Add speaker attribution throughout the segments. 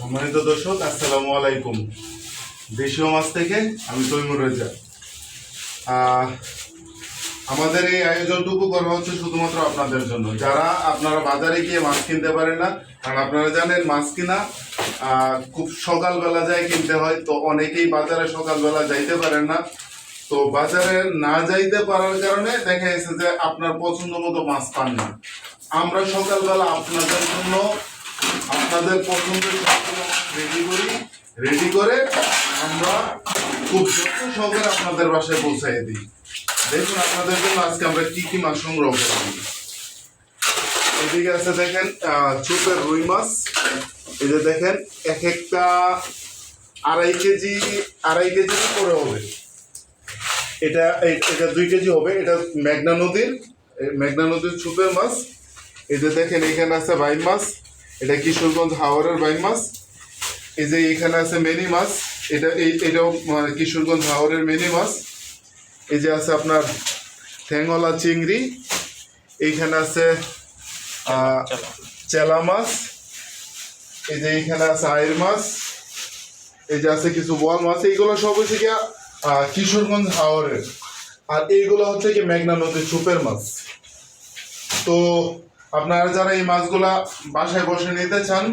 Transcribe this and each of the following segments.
Speaker 1: সম্মানিত দর্শক, আসসালামু আলাইকুম। দেশীয় মাছ থেকে আমি তৈমুর রেজা। আমাদের এই আয়োজনটুকু করা হচ্ছে শুধুমাত্র আপনাদের জন্য, যারা আপনারা বাজারে গিয়ে মাছ কিনতে পারেন না। কারণ আপনারা জানেন মাছ কিনা খুব সকালবেলা যায় কিনতে হয়, তো অনেকেই বাজারে সকালবেলা যাইতে পারেন না। তো বাজারে না যাইতে পারার কারণে দেখা গেছে যে আপনার পছন্দ মতো মাছ পান না। আমরা সকালবেলা আপনাদের জন্য আপনাদের পছন্দের রেডি করে আমরা খুব যত্ন সহকারে আপনাদের বাসায় পৌঁছাই দিই। দেখুন আপনাদের জন্য আজকে আমরা কি কি মাছ সংগ্রহ করি। এদিকে আছে দেখেন ছোপের রুই মাছ। এই যে দেখেন এক একটা আড়াই কেজি করে হবে। এটা 2 কেজি হবে। এটা মেঘনা নদীর ছোপের মাছ। এই যে দেখেন এখানে আছে বাইম মাছ, এটা কিশোরগঞ্জ হাওরের বাইম মাছ। এই যে এখানে আছে মেনি মাছ, এটাও কিশোরগঞ্জ হাওরের মেনি মাছ। এই যে আছে আপনার ঠ্যাংওয়ালা চিংড়ি, এইখানে আছে চেলা মাছ। এই যে এইখানে আছে আইর মাছ। এই যে আছে কিছু বোয়াল মাছ। এইগুলো সব হচ্ছে কি কিশোরগঞ্জ হাওরের, আর এইগুলো হচ্ছে কি মেঘনা নদীর ছোপের মাছ। তো আপনারা যারা এই মাছগুলা বাসায় বসে নিতে চান,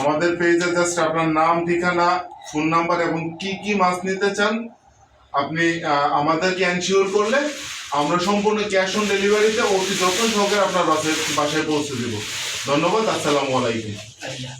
Speaker 1: আমাদের পেজে জাস্ট আপনার নাম, ঠিকানা, ফোন নাম্বার এবং কি কি মাছ নিতে চান আপনি আমাদেরকে এনশিওর করলে আমরা সম্পূর্ণ ক্যাশ অন ডেলিভারিতে অতি যত্ন সহকারে আপনার বাসায় পৌঁছে দেব। ধন্যবাদ। আসসালামু আলাইকুম।